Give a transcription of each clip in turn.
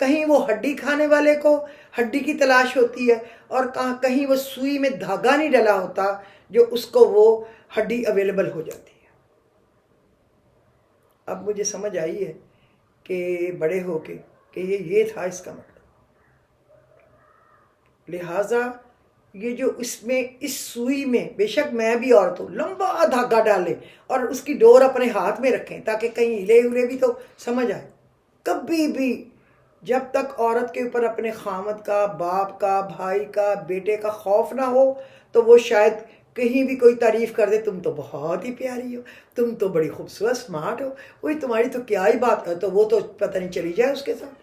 کہیں وہ ہڈی کھانے والے کو ہڈی کی تلاش ہوتی ہے، اور کہیں وہ سوئی میں دھاگا نہیں ڈلا ہوتا جو اس کو وہ ہڈی اویلیبل ہو جاتی ہے۔ اب مجھے سمجھ آئی ہے کہ بڑے ہو کے کہ یہ تھا اس کا مطلب۔ لہٰذا یہ جو اس سوئی میں، بے شک میں بھی عورت ہوں، لمبا دھاگا ڈالیں اور اس کی ڈور اپنے ہاتھ میں رکھیں تاکہ کہیں ہلے ہلے بھی تو سمجھ آئے۔ کبھی بھی جب تک عورت کے اوپر اپنے خامد کا، باپ کا، بھائی کا، بیٹے کا خوف نہ ہو تو وہ شاید کہیں بھی کوئی تعریف کر دے، تم تو بہت ہی پیاری ہو، تم تو بڑی خوبصورت سمارٹ ہو، وہی تمہاری تو کیا ہی بات ہے، تو وہ تو پتہ نہیں چلی جائے اس کے ساتھ۔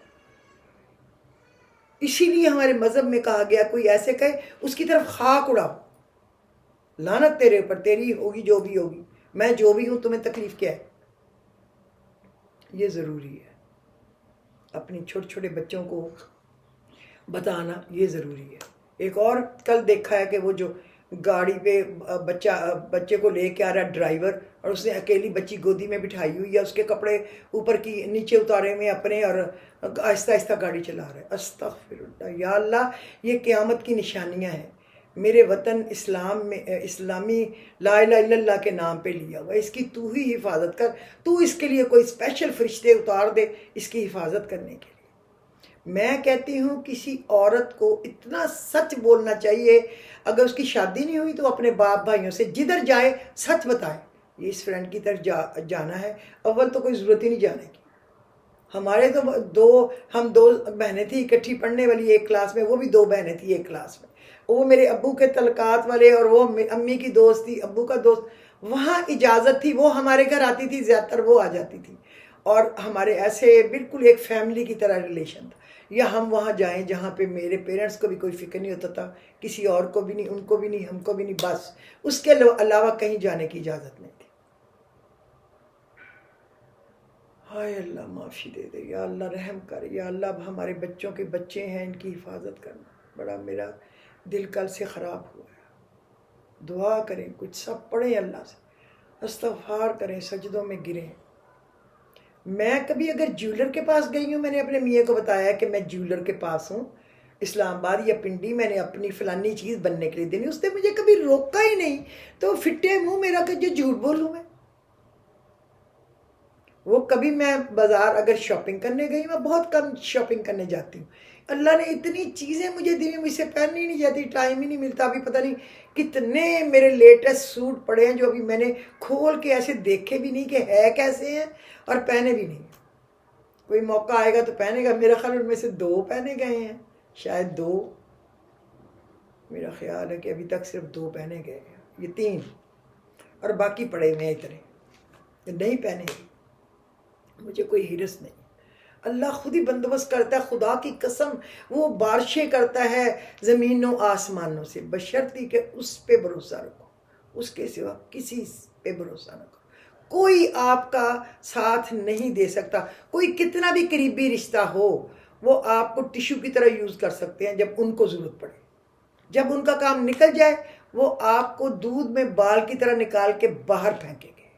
اسی لیے ہمارے مذہب میں کہا گیا کوئی ایسے کہے اس کی طرف خاک اڑاؤ، لعنت تیرے اوپر، تیری ہوگی جو بھی ہوگی، میں جو بھی ہوں تمہیں تکلیف کیا ہے۔ یہ ضروری ہے، اپنی چھوٹے چھوٹے بچوں کو بتانا یہ ضروری ہے۔ ایک اور کل دیکھا ہے کہ وہ جو گاڑی پہ بچے کو لے کے آ رہا ہے ڈرائیور، اور اس نے اکیلی بچی گودی میں بٹھائی ہوئی ہے، اس کے کپڑے اوپر کی نیچے اتارے ہوئے اپنے، اور آہستہ آہستہ گاڑی چلا رہا ہے۔ استغفر اللہ، یا اللہ یہ قیامت کی نشانیاں ہیں۔ میرے وطن اسلام میں اسلامی لا الہ الا اللہ کے نام پہ لیا ہوا، اس کی تو ہی حفاظت کر، تو اس کے لیے کوئی اسپیشل فرشتے اتار دے اس کی حفاظت کرنے کے لیے۔ میں کہتی ہوں کسی عورت کو اتنا سچ بولنا چاہیے، اگر اس کی شادی نہیں ہوئی تو اپنے باپ بھائیوں سے جدھر جائے سچ بتائے، یہ اس فرینڈ کی طرف جانا ہے، اول تو کوئی ضرورت ہی نہیں جانے کی۔ ہمارے تو ہم دو بہنیں تھیں اکٹھی پڑھنے والی ایک کلاس میں، وہ بھی دو بہنیں تھیں ایک کلاس میں، وہ میرے ابو کے تعلقات والے، اور وہ امی کی دوست تھی، ابو کا دوست، وہاں اجازت تھی، وہ ہمارے گھر آتی تھی، زیادہ تر وہ آ جاتی تھی، اور ہمارے ایسے بالکل ایک فیملی کی طرح ریلیشن تھا۔ یا ہم وہاں جائیں جہاں پہ میرے پیرنٹس کو بھی کوئی فکر نہیں ہوتا تھا، کسی اور کو بھی نہیں، ان کو بھی نہیں، ہم کو بھی نہیں، بس اس کے علاوہ کہیں جانے کی اجازت نہیں تھی۔ ہائے اللہ معافی دے دے، یا اللہ رحم کر، یا اللہ اب ہمارے بچوں کے بچے ہیں، ان کی حفاظت کرنا۔ بڑا میرا دل کل سے خراب ہوا ہے۔ دعا کریں، کچھ سب پڑھیں، اللہ سے استغفار کریں، سجدوں میں گریں۔ میں کبھی اگر جیولر کے پاس گئی ہوں، میں نے اپنے میاں کو بتایا کہ میں جیولر کے پاس ہوں اسلام آباد یا پنڈی، میں نے اپنی فلانی چیز بننے کے لیے دینی، اس نے مجھے کبھی روکا ہی نہیں، تو پھٹے منہ میرا کہ جو جھوٹ بولوں میں۔ وہ کبھی میں بازار اگر شاپنگ کرنے گئی، میں بہت کم شاپنگ کرنے جاتی ہوں، اللہ نے اتنی چیزیں مجھے دی، مجھ سے پہننی نہیں جاتی، ٹائم ہی نہیں ملتا۔ ابھی پتہ نہیں کتنے میرے لیٹسٹ سوٹ پڑے ہیں جو ابھی میں نے کھول کے ایسے دیکھے بھی نہیں کہ ہے کیسے ہیں، اور پہنے بھی نہیں۔ کوئی موقع آئے گا تو پہنے گا، میرا خیال ان میں سے 2 پہنے گئے ہیں، شاید 2، میرا خیال ہے کہ ابھی تک صرف 2 پہنے گئے ہیں، یہ 3، اور باقی پڑے ہوئے ہیں اتنے نہیں پہنے گی۔ مجھے کوئی ہرس نہیں، اللہ خود ہی بندوبست کرتا ہے، خدا کی قسم وہ بارشیں کرتا ہے زمینوں آسمانوں سے، بشرطی کہ اس پہ بھروسہ رکھو، اس کے سوا کسی پہ بھروسہ نہ کرو۔ کوئی آپ کا ساتھ نہیں دے سکتا، کوئی کتنا بھی قریبی رشتہ ہو، وہ آپ کو ٹیشو کی طرح یوز کر سکتے ہیں جب ان کو ضرورت پڑے، جب ان کا کام نکل جائے وہ آپ کو دودھ میں بال کی طرح نکال کے باہر پھینکیں گے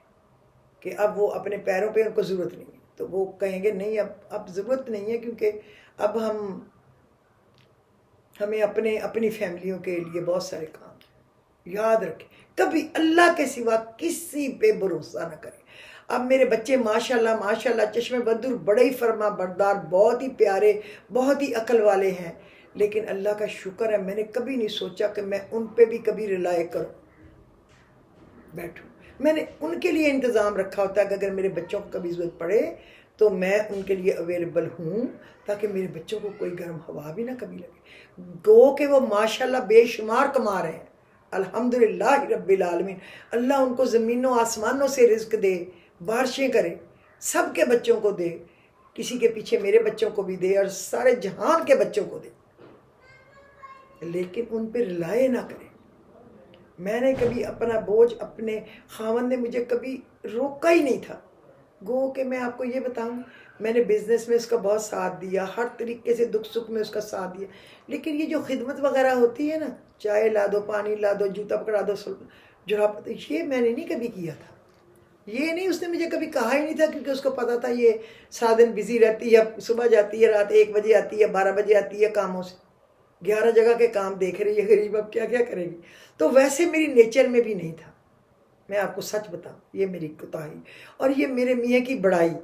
کہ اب وہ اپنے پیروں پہ ان کو ضرورت نہیں ہے، تو وہ کہیں گے نہیں اب ضرورت نہیں ہے، کیونکہ اب ہمیں اپنی فیملیوں کے لیے بہت سارے کام ہیں۔ یاد رکھیں کبھی اللہ کے سوا کسی پہ بھروسہ نہ کریں۔ اب میرے بچے ماشاءاللہ چشم بدر بڑے ہی فرما بردار، بہت ہی پیارے، بہت ہی عقل والے ہیں، لیکن اللہ کا شکر ہے میں نے کبھی نہیں سوچا کہ میں ان پہ بھی کبھی ریلائے کروں بیٹھوں۔ میں نے ان کے لیے انتظام رکھا ہوتا ہے کہ اگر میرے بچوں کو کبھی ضرورت پڑے تو میں ان کے لیے اویلیبل ہوں، تاکہ میرے بچوں کو کوئی گرم ہوا بھی نہ کبھی لگے۔ گو کہ وہ ماشاءاللہ بے شمار کما رہے ہیں، الحمدللہ رب العالمین، اللہ ان کو زمینوں آسمانوں سے رزق دے، بارشیں کرے، سب کے بچوں کو دے، کسی کے پیچھے میرے بچوں کو بھی دے، اور سارے جہان کے بچوں کو دے، لیکن ان پہ ریلائے نہ کریں۔ میں نے کبھی اپنا بوجھ، اپنے خاوند نے مجھے کبھی روکا ہی نہیں تھا۔ گو کہ میں آپ کو یہ بتاؤں، میں نے بزنس میں اس کا بہت ساتھ دیا، ہر طریقے سے دکھ سکھ میں اس کا ساتھ دیا، لیکن یہ جو خدمت وغیرہ ہوتی ہے نا، چائے لا دو، پانی لا دو، جوتا پکڑا دو، جراب، یہ میں نے نہیں کبھی کیا تھا۔ یہ نہیں اس نے مجھے کبھی کہا ہی نہیں تھا، کیونکہ اس کو پتا تھا یہ سارا دن بزی رہتی ہے، صبح جاتی ہے، رات 1 بجے آتی ہے، 12 بجے آتی ہے کاموں سے، 11 جگہ کے کام دیکھ رہی ہے غریب، اب کیا کیا کرے گی. تو ویسے میری نیچر میں بھی نہیں تھا. میں آپ کو سچ بتاؤں، یہ میری کوتاہی اور یہ میرے میاں کی بڑائی.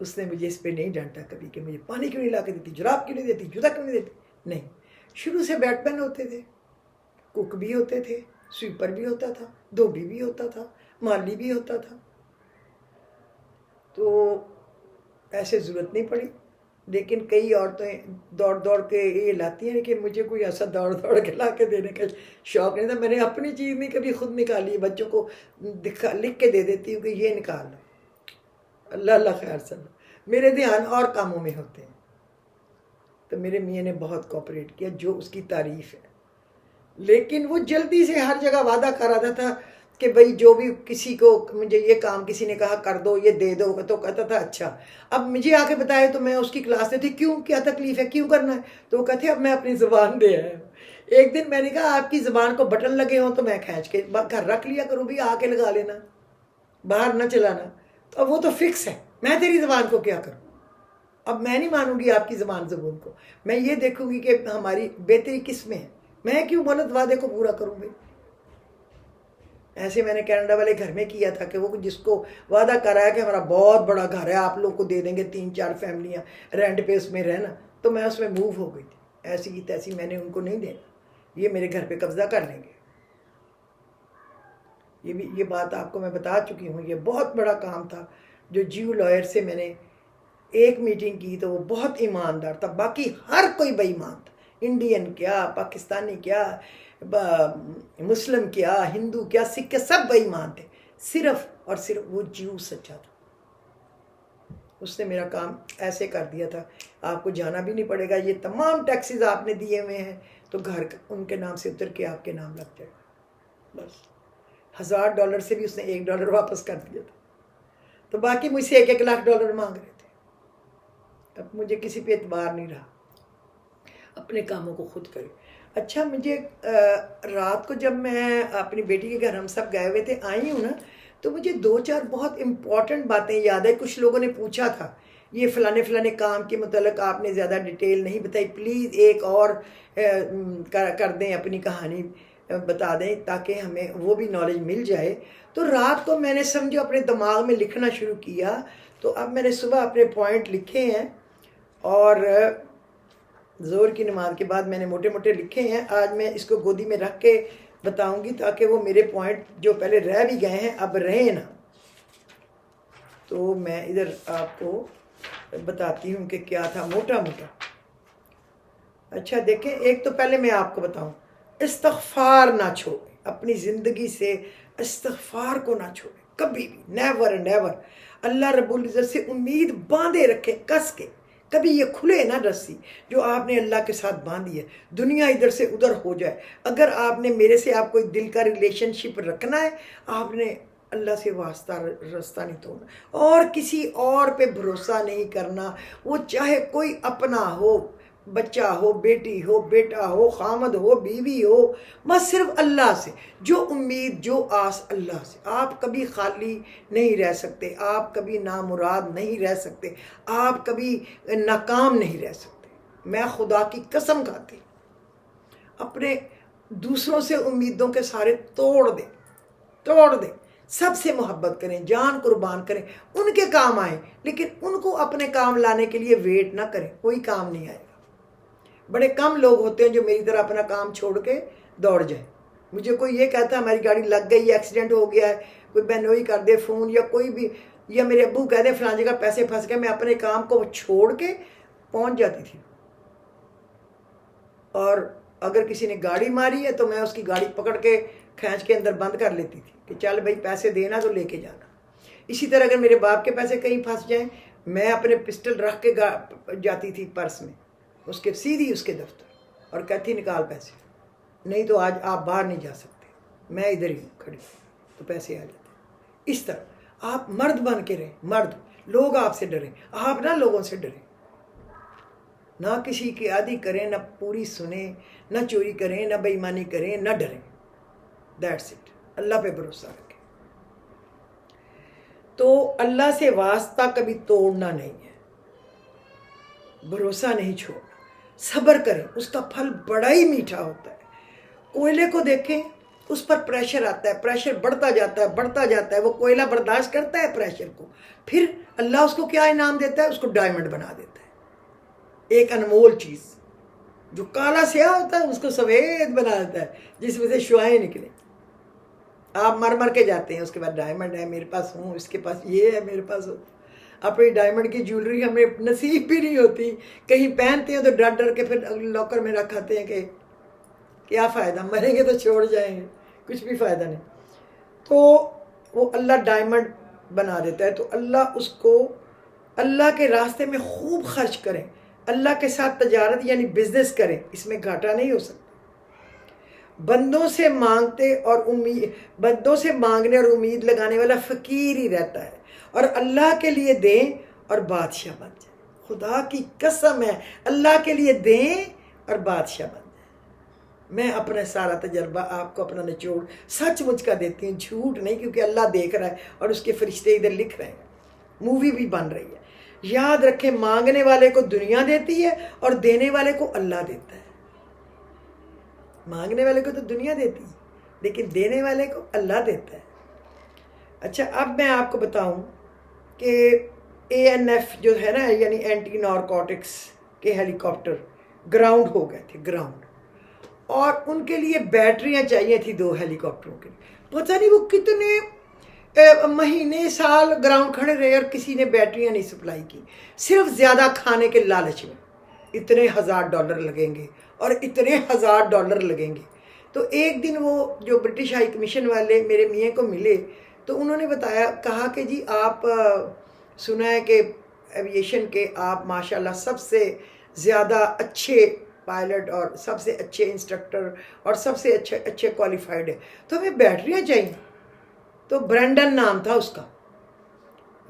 اس نے مجھے اس پہ نہیں ڈانٹا کبھی کہ مجھے پانی کیوں نہیں لا کے دیتی، جراب کیوں نہیں دیتی، جوتا کیوں نہیں دیتی. نہیں، شروع سے بیٹ مین ہوتے تھے، کک بھی ہوتے تھے، سویپر بھی ہوتا تھا، دھوبی بھی ہوتا تھا، مالی بھی ہوتا تھا. تو ایسے ضرورت نہیں پڑی. لیکن کئی عورتیں دوڑ دوڑ کے یہ لاتی ہیں کہ مجھے کوئی ایسا دوڑ دوڑ کے لا کے دینے کا شوق نہیں تھا. میں نے اپنی چیز نہیں کبھی خود نکالی، بچوں کو لکھ کے دے دیتی ہوں کہ یہ نکال لو. اللہ اللہ خیر صلی. میرے دھیان اور کاموں میں ہوتے ہیں. تو میرے میاں نے بہت کوپریٹ کیا، جو اس کی تعریف ہے. لیکن وہ جلدی سے ہر جگہ وعدہ کر رہا تھا کہ بھئی جو بھی کسی کو مجھے یہ کام کسی نے کہا کر دو، یہ دے دو، تو کہتا تھا اچھا. اب مجھے آ کے بتائے تو میں اس کی کلاس میں تھی، کیوں، کیا تکلیف ہے، کیوں کرنا ہے. تو وہ کہتے اب میں اپنی زبان دے آیا. ایک دن میں نے کہا آپ کی زبان کو بٹن لگے ہوں تو میں کھینچ کے گھر رکھ لیا کروں، بھی آ کے لگا لینا، باہر نہ چلانا. تو اب وہ تو فکس ہے، میں تیری زبان کو کیا کروں. اب میں نہیں مانوں گی آپ کی زبان کو، میں یہ دیکھوں گی کہ ہماری بہتری کس میں ہے. میں کیوں غلط وعدے کو پورا کروں گی. ایسے میں نے کینیڈا والے گھر میں کیا تھا کہ وہ جس کو وعدہ کرایا کہ ہمارا بہت بڑا گھر ہے، آپ لوگ کو دے دیں گے 3-4 فیملیاں رینٹ پہ اس میں رہنا، تو میں اس میں موو ہو گئی تھی. ایسی کی تیسی میں نے ان کو نہیں دینا، یہ میرے گھر پہ قبضہ کر لیں گے. یہ بات آپ کو میں بتا چکی ہوں. یہ بہت بڑا کام تھا جو جیو لائر سے میں نے ایک میٹنگ کی تو وہ بہت ایماندار تھا، باقی ہر کوئی بے ایمان تھا. انڈین کیا، پاکستانی کیا، مسلم کیا، ہندو کیا، سکھ کیا، سب بے ایمان تھے. صرف اور صرف وہ جیو سچا تھا. اس نے میرا کام ایسے کر دیا تھا، آپ کو جانا بھی نہیں پڑے گا، یہ تمام ٹیکسز آپ نے دیے ہوئے ہیں تو گھر ان کے نام سے اتر کے آپ کے نام لگ جائے گا. بس $1000 سے بھی اس نے $1 واپس کر دیا تھا. تو باقی مجھ سے $1 لاکھ مانگ رہے تھے. اب مجھے کسی پہ اعتبار نہیں رہا، اپنے کاموں کو خود کرے. اچھا، مجھے رات کو جب میں اپنی بیٹی کے گھر ہم سب گئے ہوئے تھے آئی ہوں نا، تو مجھے 2-4 بہت امپورٹنٹ باتیں یاد ہے. کچھ لوگوں نے پوچھا تھا یہ فلانے فلانے کام کے متعلق آپ نے زیادہ ڈیٹیل نہیں بتائی، پلیز ایک اور کر دیں، اپنی کہانی بتا دیں تاکہ ہمیں وہ بھی نالج مل جائے. تو رات کو میں نے سمجھو اپنے دماغ میں لکھنا شروع کیا. تو اب میں نے صبح اپنے پوائنٹ لکھے ہیں اور زور کی نماز کے بعد میں نے موٹے موٹے لکھے ہیں. آج میں اس کو گودی میں رکھ کے بتاؤں گی تاکہ وہ میرے پوائنٹ جو پہلے رہ بھی گئے ہیں اب رہیں نا. تو میں ادھر آپ کو بتاتی ہوں کہ کیا تھا موٹا موٹا. اچھا دیکھیں، ایک تو پہلے میں آپ کو بتاؤں، استغفار نہ چھوڑیں اپنی زندگی سے. استغفار کو نہ چھوڑیں کبھی بھی، نیور اینڈ ایور. اللہ رب العزت سے امید باندھے رکھیں کس کے. کبھی یہ کھلے نہ رسی جو آپ نے اللہ کے ساتھ باندھی ہے، دنیا ادھر سے ادھر ہو جائے. اگر آپ نے میرے سے آپ کوئی دل کا ریلیشن شپ رکھنا ہے، آپ نے اللہ سے واسطہ رستہ نہیں توڑنا اور کسی اور پہ بھروسہ نہیں کرنا. وہ چاہے کوئی اپنا ہو، بچہ ہو، بیٹی ہو، بیٹا ہو، خامد ہو، بیوی ہو، بس صرف اللہ سے. جو امید، جو آس اللہ سے. آپ کبھی خالی نہیں رہ سکتے، آپ کبھی نامراد نہیں رہ سکتے، آپ کبھی ناکام نہیں رہ سکتے. میں خدا کی قسم کھاتی اپنے دوسروں سے امیدوں کے سارے توڑ دیں. سب سے محبت کریں، جان قربان کریں، ان کے کام آئیں، لیکن ان کو اپنے کام لانے کے لیے ویٹ نہ کریں، کوئی کام نہیں آئے گا. بڑے کم لوگ ہوتے ہیں جو میری طرح اپنا کام چھوڑ کے دوڑ جائیں. مجھے کوئی یہ کہتا ہے ہماری گاڑی لگ گئی، ایکسیڈنٹ ہو گیا ہے، کوئی بہنوئی کر دے فون، یا کوئی بھی، یا میرے ابو کہہ دیں فلان جگہ پیسے پھنس گئے، میں اپنے کام کو چھوڑ کے پہنچ جاتی تھی. اور اگر کسی نے گاڑی ماری ہے تو میں اس کی گاڑی پکڑ کے کھینچ کے اندر بند کر لیتی تھی کہ چل بھائی پیسے دینا تو لے کے جانا. اسی طرح اگر میرے باپ کے پیسے کہیں پھنس جائیں، میں اپنے پسٹل رکھ کے جاتی تھی پرس میں، اس کے سیدھی اس کے دفتر، اور کہتی نکال پیسے، نہیں تو آج آپ باہر نہیں جا سکتے، میں ادھر ہی ہوں کھڑی، تو پیسے آ جاتے. اس طرح آپ مرد بن کے رہیں. مرد، لوگ آپ سے ڈریں، آپ نہ لوگوں سے ڈریں. نہ کسی کی عادی کریں، نہ پوری سنیں، نہ چوری کریں، نہ بے ایمانی کریں، نہ ڈریں. That's it. اللہ پہ بھروسہ رکھیں. تو اللہ سے واسطہ کبھی توڑنا نہیں ہے، بھروسہ نہیں چھوڑنا، صبر کریں، اس کا پھل بڑا ہی میٹھا ہوتا ہے۔ کوئلے کو دیکھیں، اس پر پریشر آتا ہے، پریشر بڑھتا جاتا ہے بڑھتا جاتا ہے، وہ کوئلہ برداشت کرتا ہے پریشر کو، پھر اللہ اس کو کیا انعام دیتا ہے؟ اس کو ڈائمنڈ بنا دیتا ہے، ایک انمول چیز۔ جو کالا سیاہ ہوتا ہے اس کو سفید بنا دیتا ہے، جس میں سے شعائیں نکلیں۔ آپ مر مر کے جاتے ہیں، اس کے بعد ڈائمنڈ ہے میرے پاس، ہوں اس کے پاس یہ ہے میرے پاس ہو۔ اپنی ڈائمنڈ کی جیولری ہمیں نصیب بھی نہیں ہوتی، کہیں پہنتے ہیں تو ڈر ڈر کے پھر لاکر میں رکھاتے ہیں کہ کیا فائدہ، مریں گے تو چھوڑ جائیں گے، کچھ بھی فائدہ نہیں۔ تو وہ اللہ ڈائمنڈ بنا دیتا ہے۔ تو اللہ اس کو اللہ کے راستے میں خوب خرچ کریں، اللہ کے ساتھ تجارت یعنی بزنس کریں، اس میں گھاٹا نہیں ہو سکتا۔ بندوں سے مانگنے اور امید لگانے والا فقیر ہی رہتا ہے، اور اللہ کے لیے دیں اور بادشاہ بن جائیں۔ خدا کی قسم ہے، اللہ کے لیے دیں اور بادشاہ بن جائیں۔ میں اپنا سارا تجربہ آپ کو اپنا نچوڑ سچ مچ کا دیتی ہوں، جھوٹ نہیں، کیونکہ اللہ دیکھ رہا ہے اور اس کے فرشتے ادھر لکھ رہے ہیں، مووی بھی بن رہی ہے۔ یاد رکھیں، مانگنے والے کو دنیا دیتی ہے اور دینے والے کو اللہ دیتا ہے۔ مانگنے والے کو تو دنیا دیتی ہے، لیکن دینے والے کو اللہ دیتا ہے۔ اچھا، اب میں آپ کو بتاؤں کہ ANF جو ہے نا، یعنی اینٹی نارکوٹکس کے ہیلی کاپٹر گراؤنڈ ہو گئے تھے، گراؤنڈ، اور ان کے لیے بیٹریاں چاہیے تھی 2 ہیلی کاپٹروں کے لیے۔ پتہ نہیں وہ کتنے مہینے سال گراؤنڈ کھڑے رہے اور کسی نے بیٹریاں نہیں سپلائی کی، صرف زیادہ کھانے کے لالچ میں۔ اتنے $1000 لگیں گے اور اتنے $1000 لگیں گے۔ تو ایک دن وہ جو برٹش ہائی کمیشن والے میرے میاں کو ملے، تو انہوں نے کہا کہ جی آپ سنا ہے کہ ایویشن کے آپ ماشاءاللہ سب سے زیادہ اچھے پائلٹ اور سب سے اچھے انسٹرکٹر اور سب سے اچھے کوالیفائڈ ہے، تو ہمیں بیٹریاں چاہیے۔ تو برینڈن نام تھا اس کا،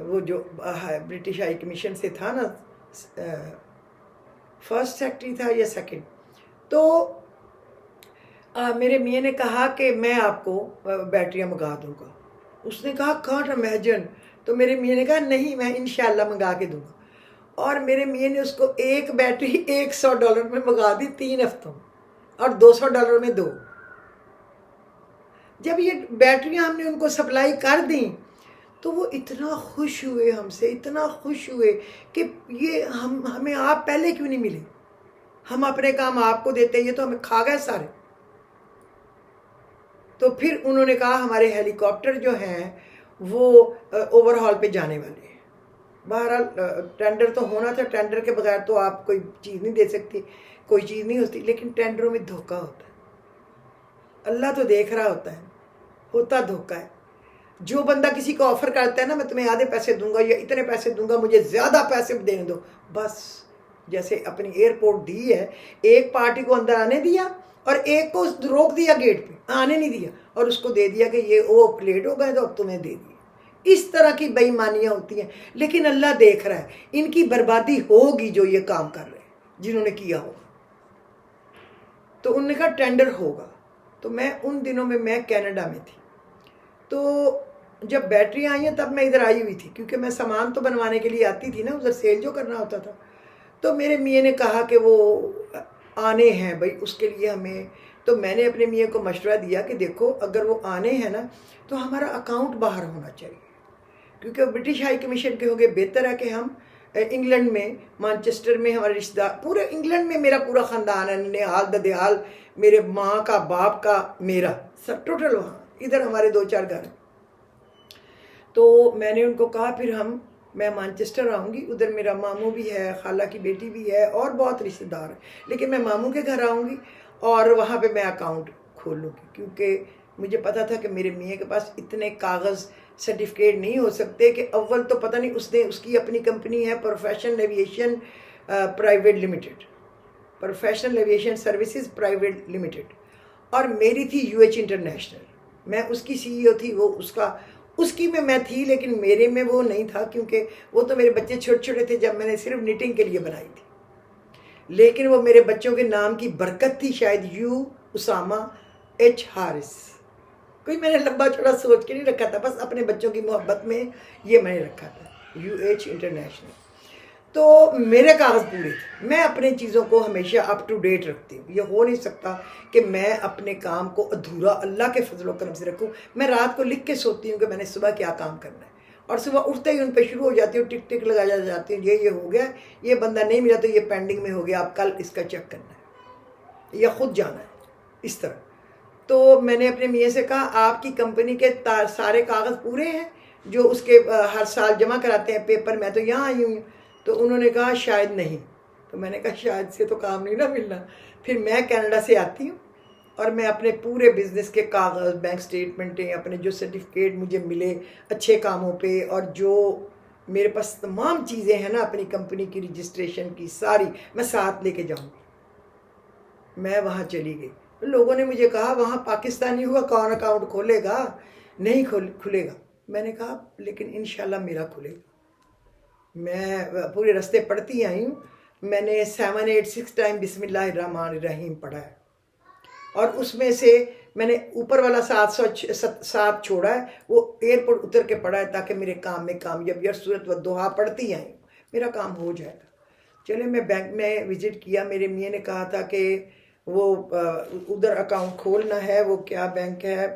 وہ جو برٹش ہائی کمیشن سے تھا نا، فرسٹ سیکٹری تھا یا سیکنڈ۔ تو میرے میاں نے کہا کہ میں آپ کو بیٹریاں منگا دوں گا۔ اس نے کہا کانٹ امیجن، تو میرے میاں نے کہا نہیں، میں انشاءاللہ منگا کے دوں گا۔ اور میرے میاں نے اس کو ایک بیٹری $100 میں منگا دی 3 ہفتوں، اور $200 میں 2۔ جب یہ بیٹریاں ہم نے ان کو سپلائی کر دیں تو وہ اتنا خوش ہوئے ہم سے، اتنا خوش ہوئے کہ یہ ہمیں آپ پہلے کیوں نہیں ملے، ہم اپنے کام آپ کو دیتے ہیں، یہ تو ہمیں کھا گئے سارے۔ تو پھر انہوں نے کہا ہمارے ہیلی کاپٹر جو ہیں وہ اوور ہال پہ جانے والے ہیں۔ بہرحال ٹینڈر تو ہونا تھا، ٹینڈر کے بغیر تو آپ کوئی چیز نہیں دے سکتی، کوئی چیز نہیں ہوتی، لیکن ٹینڈروں میں دھوکہ ہوتا ہے، اللہ تو دیکھ رہا ہوتا ہے، ہوتا دھوکہ ہے۔ جو بندہ کسی کو آفر کرتا ہے نا، میں تمہیں آدھے پیسے دوں گا یا اتنے پیسے دوں گا، مجھے زیادہ پیسے دینے دو، بس جیسے اپنی ایئرپورٹ دی ہے، ایک پارٹی کو اندر آنے دیا اور ایک کو روک دیا گیٹ پہ، آنے نہیں دیا، اور اس کو دے دیا کہ یہ وہ لیٹ ہو گئے تو اب تمہیں دے دیا۔ اس طرح کی بے ایمانیاں ہوتی ہیں، لیکن اللہ دیکھ رہا ہے، ان کی بربادی ہوگی جو یہ کام کر رہے ہیں، جنہوں نے کیا ہوگا۔ تو انہوں نے کہا ٹینڈر ہوگا۔ تو میں ان دنوں میں کینیڈا میں تھی، تو جب بیٹریاں آئی ہیں تب میں ادھر آئی ہوئی تھی، کیونکہ میں سامان تو بنوانے کے لیے آتی تھی نا، ادھر سیل جو کرنا ہوتا تھا۔ تو میرے میاں نے کہا کہ وہ آنے ہیں بھائی، اس کے لیے ہمیں، تو میں نے اپنے میاں کو مشورہ دیا کہ دیکھو اگر وہ آنے ہیں نا تو ہمارا اکاؤنٹ باہر ہونا چاہیے، کیونکہ برٹش ہائی کمیشن کے ہو گئے، بہتر ہے کہ ہم انگلینڈ میں، مانچسٹر میں ہمارے رشتہ دار، پورے انگلینڈ میں میرا پورا خاندان ہے، ننیال ددیال، میرے ماں کا، باپ کا، میرا سب ٹوٹل وہاں، ادھر ہمارے 2-4 گھر ہیں۔ تو میں نے ان کو کہا پھر میں مانچسٹر آؤں گی، ادھر میرا ماموں بھی ہے، خالہ کی بیٹی بھی ہے اور بہت رشتہ دار ہیں، لیکن میں ماموں کے گھر آؤں گی اور وہاں پہ میں اکاؤنٹ کھولوں گی، کیونکہ مجھے پتا تھا کہ میرے میاں کے پاس اتنے کاغذ سرٹیفکیٹ نہیں ہو سکتے کہ اول تو پتہ نہیں اس کی اپنی کمپنی ہے professional aviation private limited, professional aviation services private limited, اور میری تھی UH انٹرنیشنل، میں اس کی CEO تھی، وہ اس کی میں تھی، لیکن میرے میں وہ نہیں تھا، کیونکہ وہ تو میرے بچے چھوٹے چھوٹے تھے جب میں نے صرف نیٹنگ کے لیے بنائی تھی، لیکن وہ میرے بچوں کے نام کی برکت تھی شاید، اسامہ H حارث، کوئی میں نے لمبا چوڑا سوچ کے نہیں رکھا تھا، بس اپنے بچوں کی محبت میں یہ میں نے رکھا تھا، UH انٹرنیشنل۔ تو میرے کاغذ پورے تھے، میں اپنے چیزوں کو ہمیشہ اپ ٹو ڈیٹ رکھتی ہوں، یہ ہو نہیں سکتا کہ میں اپنے کام کو ادھورا اللہ کے فضل و کرم سے رکھوں۔ میں رات کو لکھ کے سوتی ہوں کہ میں نے صبح کیا کام کرنا ہے، اور صبح اٹھتے ہی ان پہ شروع ہو جاتی ہوں، ٹک ٹک لگایا جاتی ہوں، یہ ہو گیا، یہ بندہ نہیں ملا تو یہ پینڈنگ میں ہو گیا، آپ کل اس کا چیک کرنا ہے یا خود جانا ہے، اس طرح۔ تو میں نے اپنے میاں سے کہا آپ کی کمپنی کے سارے کاغذ پورے ہیں جو اس کے ہر سال جمع کراتے ہیں پیپر، میں تو یہاں آئی ہوں۔ تو انہوں نے کہا شاید نہیں۔ تو میں نے کہا شاید سے تو کام نہیں نہ ملنا۔ پھر میں کینیڈا سے آتی ہوں اور میں اپنے پورے بزنس کے کاغذ، بینک سٹیٹمنٹیں، اپنے جو سرٹیفکیٹ مجھے ملے اچھے کاموں پہ، اور جو میرے پاس تمام چیزیں ہیں نا اپنی کمپنی کی رجسٹریشن کی، ساری میں ساتھ لے کے جاؤں گی۔ میں وہاں چلی گئی، لوگوں نے مجھے کہا وہاں پاکستانی ہوا کون اکاؤنٹ کھولے گا؟ نہیں کھلے گا۔ میں نے کہا لیکن انشاءاللہ میرا کھلے گا۔ میں پورے رستے پڑھتی آئی ہوں، میں نے 7 8 6 ٹائم بسم اللہ الرحمن الرحیم پڑھا ہے، اور اس میں سے میں نے اوپر والا 707 چھوڑا ہے، وہ ایئرپورٹ اتر کے پڑھا ہے تاکہ میرے کام میں کامیاب، یا صورت و دعا پڑھتی آئی ہوں، میرا کام ہو جائے گا۔ چلے میں بینک میں وزٹ کیا، میرے میاں نے کہا تھا کہ وہ ادھر اکاؤنٹ کھولنا ہے، وہ کیا بینک ہے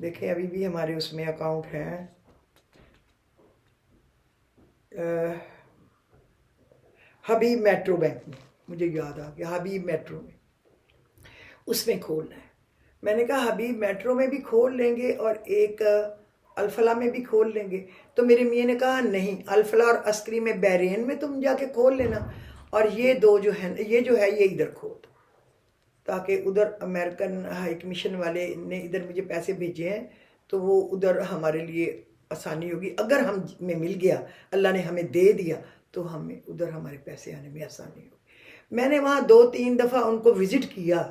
دیکھیں، ابھی بھی ہمارے اس میں اکاؤنٹ ہے، حبیب میٹرو بینک میں، مجھے یاد آ گیا، حبیب میٹرو میں، اس میں کھولنا ہے۔ میں نے کہا حبیب میٹرو میں بھی کھول لیں گے اور ایک الفلاح میں بھی کھول لیں گے۔ تو میرے میاں نے کہا نہیں، الفلاح اور عسکری میں بحرین میں تم جا کے کھول لینا، اور یہ دو جو ہے یہ ادھر کھول دو، تاکہ ادھر امریکن ہائی کمیشن والے نے ادھر مجھے پیسے بھیجے ہیں تو وہ ادھر ہمارے لیے آسانی ہوگی، اگر ہم میں مل گیا، اللہ نے ہمیں دے دیا تو ہمیں ادھر ہمارے پیسے آنے میں آسانی ہوگی۔ میں نے وہاں 2 3 دفعہ ان کو وزٹ کیا،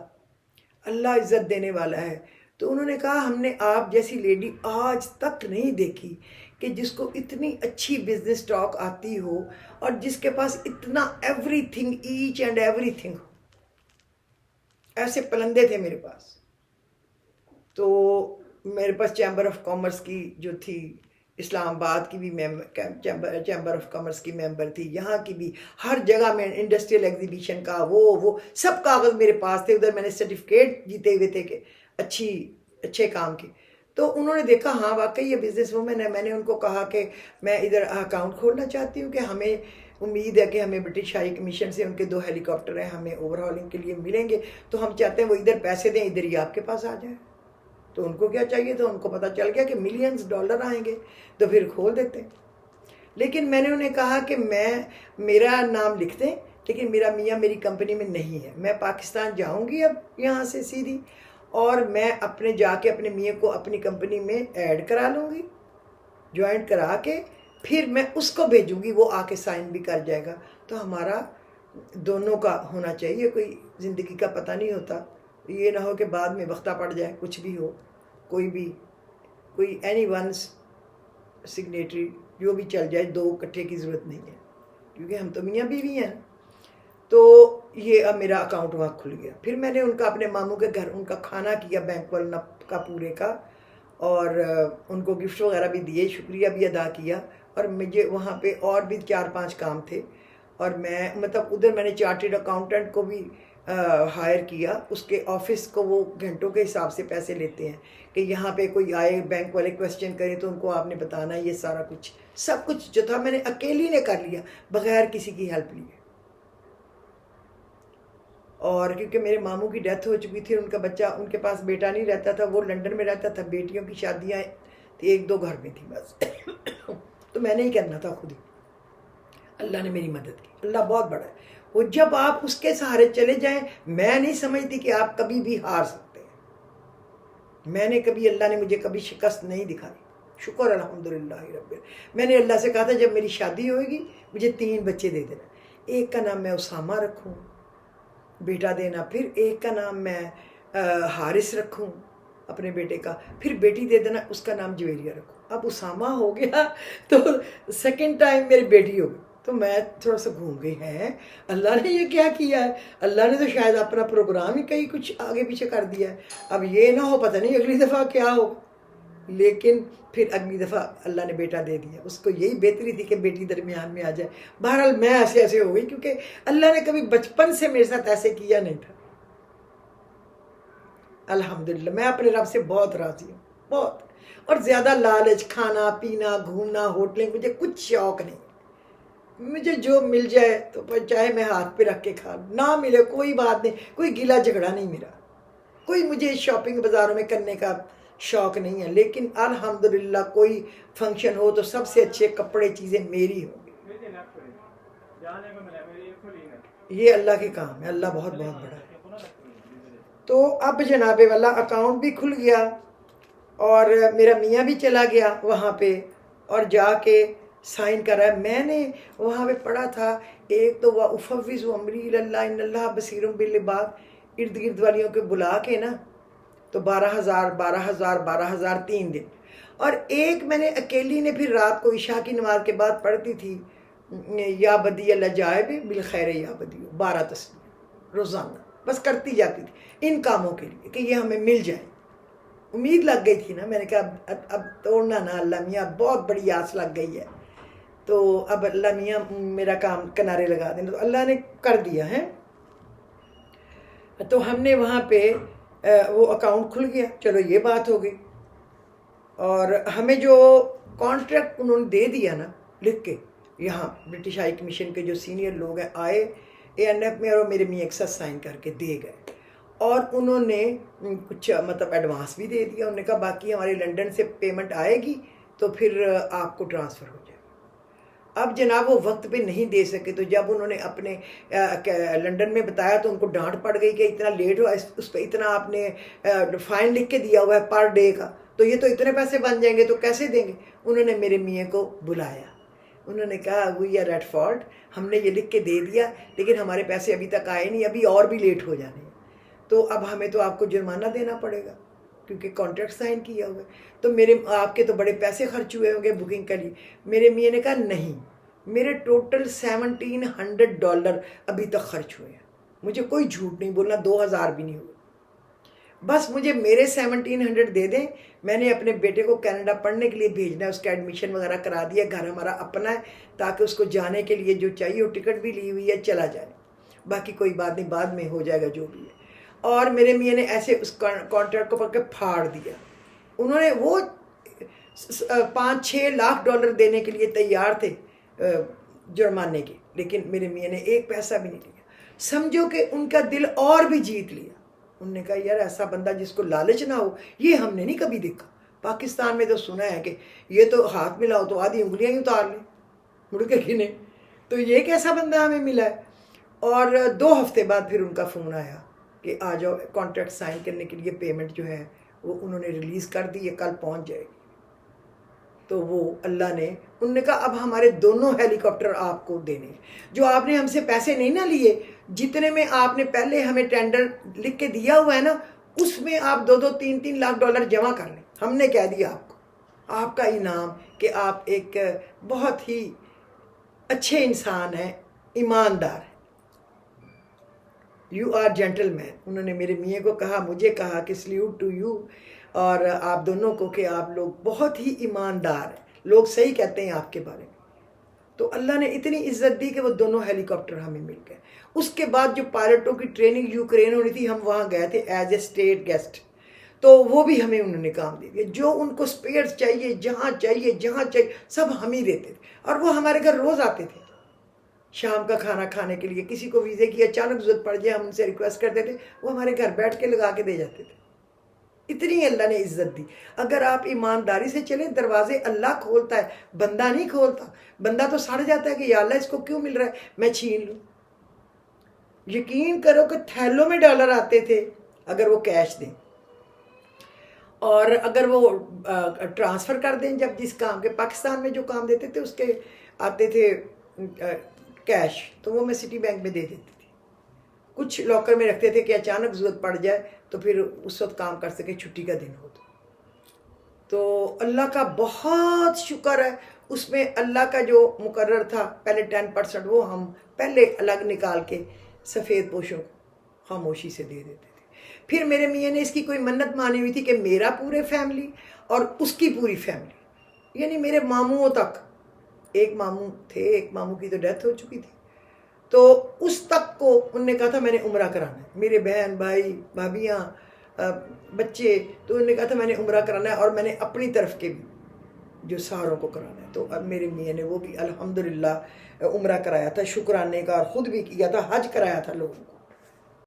اللہ عزت دینے والا ہے۔ تو انہوں نے کہا ہم نے آپ جیسی لیڈی آج تک نہیں دیکھی کہ جس کو اتنی اچھی بزنس ٹاک آتی ہو، اور جس کے پاس اتنا everything, each and everything ہو۔ ایسے پلندے تھے میرے پاس۔ تو میرے پاس چیمبر آف کامرس کی جو تھی، اسلام آباد کی بھی چیمبر آف کامرس کی ممبر تھی، یہاں کی بھی، ہر جگہ میں انڈسٹریل ایگزیبیشن کا وہ سب کاغذ میرے پاس تھے، ادھر میں نے سرٹیفکیٹ جیتے ہوئے تھے کہ اچھے کام کے۔ تو انہوں نے دیکھا ہاں واقعی یہ بزنس وومن ہے۔ میں نے ان کو کہا کہ میں ادھر اکاؤنٹ کھولنا چاہتی ہوں، کہ ہمیں امید ہے کہ ہمیں برٹش ہائی کمیشن سے ان کے 2 ہیلی کاپٹر ہیں، ہمیں اوور ہالنگ کے لیے ملیں گے، تو ہم چاہتے ہیں وہ ادھر پیسے دیں، ادھر ہی آپ کے پاس آ جائیں۔ تو ان کو کیا چاہیے تھا، ان کو پتہ چل گیا کہ ملینز ڈالر آئیں گے، تو پھر کھول دیتے ہیں۔ لیکن میں نے انہیں کہا کہ میرا نام لکھ دیں، لیکن میرا میاں میری کمپنی میں نہیں ہے، میں پاکستان جاؤں گی اب یہاں سے سیدھی، اور میں جا کے اپنے میاں کو اپنی کمپنی میں ایڈ کرا لوں گی، جوائنٹ کرا کے پھر میں اس کو بھیجوں گی، وہ آ کے سائن بھی کر جائے گا۔ تو ہمارا دونوں کا ہونا چاہیے، کوئی زندگی کا پتہ نہیں ہوتا، یہ نہ ہو کہ بعد میں وقتہ پڑ جائے، کچھ بھی ہو، کوئی اینی ونس سگنیٹری جو بھی چل جائے، 2 اکٹھے کی ضرورت نہیں ہے، کیونکہ ہم تو میاں بیوی ہیں۔ تو یہ اب میرا اکاؤنٹ وہاں کھل گیا۔ پھر میں نے ان کا اپنے ماموں کے گھر ان کا کھانا کیا، بینک والوں کا پورے کا، اور ان کو گفٹ وغیرہ بھی دیے، شکریہ بھی ادا کیا، اور مجھے وہاں پہ اور بھی 4 5 کام تھے، اور میں مطلب ادھر میں نے چارٹرڈ اکاؤنٹنٹ کو بھی ہائر کیا، اس کے آفس کو وہ گھنٹوں کے حساب سے پیسے لیتے ہیں، کہ یہاں پہ کوئی آئے بینک والے کویسچن کریں تو ان کو آپ نے بتانا ہے، یہ سارا کچھ سب کچھ جو تھا میں نے اکیلی نے کر لیا، بغیر کسی کی ہیلپ لیے۔ اور کیونکہ میرے ماموں کی ڈیتھ ہو چکی تھی، ان کا بچہ، ان کے پاس بیٹا نہیں رہتا تھا، وہ لنڈن میں رہتا تھا، بیٹیوں کی شادیاں تھی 1 2 گھر میں تھی بس تو میں نے ہی کرنا تھا خود ہی۔ اللہ نے میری مدد کی، اللہ بہت بڑا ہے۔ وہ جب آپ اس کے سہارے چلے جائیں، میں نہیں سمجھتی کہ آپ کبھی بھی ہار سکتے ہیں۔ میں نے کبھی، اللہ نے مجھے کبھی شکست نہیں دکھائی، شکر الحمدللہ رب۔ میں نے اللہ سے کہا تھا جب میری شادی ہوئے گی مجھے 3 بچے دے دینا، ایک کا نام میں اسامہ رکھوں، بیٹا دینا، پھر ایک کا نام میں حارث رکھوں اپنے بیٹے کا، پھر بیٹی دے دینا، اس کا نام جویریہ رکھوں۔ اب اسامہ ہو گیا تو سیکنڈ ٹائم میری بیٹی ہو گئی، تو میں تھوڑا سا گھوم گئی ہے اللہ نے یہ کیا کیا ہے. اللہ نے تو شاید اپنا پروگرام ہی کہیں کچھ آگے پیچھے کر دیا ہے. اب یہ نہ ہو پتہ نہیں اگلی دفعہ کیا ہو. لیکن پھر اگلی دفعہ اللہ نے بیٹا دے دیا. اس کو یہی بہتری تھی کہ بیٹی درمیان میں آ جائے. بہرحال میں ایسے ہو گئی کیونکہ اللہ نے کبھی بچپن سے میرے ساتھ ایسے کیا نہیں تھا. الحمدللہ میں اپنے رب سے بہت راضی ہوں, بہت. اور زیادہ لالچ, کھانا پینا گھومنا ہوٹلیں, مجھے کچھ شوق نہیں. مجھے جو مل جائے تو چاہے میں ہاتھ پہ رکھ کے کھا لوں, نہ ملے کوئی بات نہیں, کوئی گلا جھگڑا نہیں میرا. کوئی مجھے شاپنگ بازاروں میں کرنے کا شوق نہیں ہے. لیکن الحمدللہ کوئی فنکشن ہو تو سب سے اچھے کپڑے چیزیں میری ہوں گی. یہ اللہ کے کام ہے, اللہ بہت بہت بڑا ہے. تو اب جناب والا اکاؤنٹ بھی کھل گیا اور میرا میاں بھی چلا گیا وہاں پہ اور جا کے سائن کرا ہے. میں نے وہاں پہ پڑھا تھا ایک تو وَأُفَوِّضُ أَمْرِي إِلَى اللَّهِ إِنَّ اللَّهَ بَصِيرٌ بِالْعِبَادِ, ارد گرد والیوں کو بلا کے نا تو 12,000 3 دن. اور ایک میں نے اکیلی نے پھر رات کو عشاء کی نماز کے بعد پڑھتی تھی یا بدی العجائب بالخیر یا بدی, 12 تسبیح روزانہ بس کرتی جاتی تھی ان کاموں کے لیے کہ یہ ہمیں مل جائے. امید لگ گئی تھی نا, میں نے کہا اب توڑنا نا اللہ میاں, بہت بڑی آس لگ گئی ہے تو اب اللہ میاں میرا کام کنارے لگا دیں. تو اللہ نے کر دیا ہے. تو ہم نے وہاں پہ وہ اکاؤنٹ کھل گیا, چلو یہ بات ہو گئی. اور ہمیں جو کانٹریکٹ انہوں نے دے دیا نا لکھ کے, یہاں برٹش ہائی کمیشن کے جو سینئر لوگ ہیں آئے ANF میں اور میرے میاں ایک ساتھ سائن کر کے دے گئے. اور انہوں نے کچھ مطلب ایڈوانس بھی دے دیا. انہوں نے کہا باقی ہمارے لنڈن سے پیمنٹ آئے گی تو پھر آپ کو ٹرانسفر ہو جائے. اب جناب وہ وقت پہ نہیں دے سکے, تو جب انہوں نے اپنے لنڈن میں بتایا تو ان کو ڈانٹ پڑ گئی کہ اتنا لیٹ ہوا, اس پہ اتنا آپ نے فائن لکھ کے دیا ہوا ہے پر ڈے کا, تو یہ تو اتنے پیسے بن جائیں گے تو کیسے دیں گے. انہوں نے میرے میاں کو بلایا, انہوں نے کہا وی آر ایٹ فالٹ, ہم نے یہ لکھ کے دے دیا لیکن ہمارے پیسے ابھی تک آئے نہیں, ابھی اور بھی لیٹ ہو جانے ہیں, تو اب ہمیں تو آپ کو جرمانہ دینا پڑے گا کیونکہ کانٹریکٹ سائن کیا ہوا ہے. تو آپ کے تو بڑے پیسے خرچ ہوئے ہوں گے بکنگ کے لیے. میرے میاں نے کہا نہیں, میرے ٹوٹل $1,700 ابھی تک خرچ ہوئے ہیں. مجھے کوئی جھوٹ نہیں بولنا, 2,000 بھی نہیں ہوئے. بس مجھے میرے 1,700 دے دیں. میں نے اپنے بیٹے کو کینیڈا پڑھنے کے لیے بھیجنا ہے, اس کا ایڈمیشن وغیرہ کرا دیا, گھر ہمارا اپنا ہے تاکہ اس کو جانے کے لیے جو چاہیے وہ ٹکٹ بھی لی ہوئی ہے, چلا جائے. باقی کوئی بات نہیں, بعد میں ہو جائے گا جو بھی ہے. اور میرے میاں نے ایسے اس کانٹریکٹ کو پکڑ کے پھاڑ دیا. انہوں نے وہ $5-6 لاکھ دینے کے لیے تیار تھے جرمانے کے, لیکن میرے میاں نے ایک پیسہ بھی نہیں لیا. سمجھو کہ ان کا دل اور بھی جیت لیا. انہوں نے کہا یار ایسا بندہ جس کو لالچ نہ ہو یہ ہم نے نہیں کبھی دیکھا. پاکستان میں تو سنا ہے کہ یہ تو ہاتھ ملاؤ تو آدھی انگلیاں ہی اتار لیں مڑ کے گنے, تو یہ کیسا بندہ ہمیں ملا ہے. اور 2 ہفتے بعد پھر ان کا فون آیا کہ آ جاؤ کانٹریکٹ سائن کرنے کے لیے, پیمنٹ جو ہے وہ انہوں نے ریلیز کر دی ہے, کل پہنچ جائے گی. تو وہ اللہ نے, انہوں نے کہا اب ہمارے دونوں ہیلی کاپٹر آپ کو دینے ہیں. جو آپ نے ہم سے پیسے نہیں نہ لیے, جتنے میں آپ نے پہلے ہمیں ٹینڈر لکھ کے دیا ہوا ہے نا, اس میں آپ 2-3 لاکھ ڈالر جمع کر لیں. ہم نے کہہ دیا آپ کو, آپ کا انعام کہ آپ ایک بہت ہی اچھے انسان ہیں, ایماندار ہیں, یو آر جینٹل مین. انہوں نے میرے میاں کو کہا, مجھے کہا کہ سلیوٹ ٹو یو اور آپ دونوں کو کہ آپ لوگ بہت ہی ایماندار ہیں, لوگ صحیح کہتے ہیں آپ کے بارے میں. تو اللہ نے اتنی عزت دی کہ وہ دونوں ہیلی کاپٹر ہمیں مل گئے. اس کے بعد جو پائلٹوں کی ٹریننگ یوکرین ہونی تھی, ہم وہاں گئے تھے ایز اے اسٹیٹ گیسٹ, تو وہ بھی ہمیں انہوں نے کام دے دیا. جو ان کو اسپیئرس چاہیے, جہاں چاہیے سب ہم ہی دیتے تھے. اور وہ ہمارے گھر روز آتے تھے شام کا کھانا کھانے کے لیے. کسی کو ویزے کی اچانک ضرورت پڑ جائے, ہم ان سے ریکویسٹ کرتے تھے, وہ ہمارے گھر بیٹھ کے لگا کے دے جاتے تھے. اتنی اللہ نے عزت دی. اگر آپ ایمانداری سے چلیں, دروازے اللہ کھولتا ہے, بندہ نہیں کھولتا. بندہ تو سڑ جاتا ہے کہ یا اللہ اس کو کیوں مل رہا ہے, میں چھین لوں. یقین کرو کہ تھیلوں میں ڈالر آتے تھے اگر وہ کیش دیں, اور اگر وہ ٹرانسفر کر دیں. جب جس کام کے پاکستان میں جو کام دیتے تھے اس کے آتے تھے کیش, تو وہ میں سٹی بینک میں دے دیتی تھی. کچھ لاکر میں رکھتے تھے کہ اچانک ضرورت پڑ جائے تو پھر اس وقت کام کر سکے, چھٹی کا دن ہو تو. اللہ کا بہت شکر ہے, اس میں اللہ کا جو مقرر تھا پہلے 10% وہ ہم پہلے الگ نکال کے سفید پوشوں کو خاموشی سے دے دیتے تھے. پھر میرے میاں نے اس کی کوئی منت مانی ہوئی تھی کہ میرا پورے فیملی اور اس کی پوری فیملی، یعنی میرے ماموں تک، ایک ماموں تھے، ایک ماموں کی تو ڈیتھ ہو چکی تھی، تو اس تک کو انہوں نے کہا تھا میں نے عمرہ کرانا ہے. میرے بہن بھائی بھابیاں بچے، تو انہوں نے کہا تھا میں نے عمرہ کرانا ہے، اور میں نے اپنی طرف کے بھی جو ساروں کو کرانا ہے. تو اب میرے میاں نے وہ بھی الحمدللہ عمرہ کرایا تھا شکرانے کا، اور خود بھی کیا تھا، حج کرایا تھا لوگوں کو.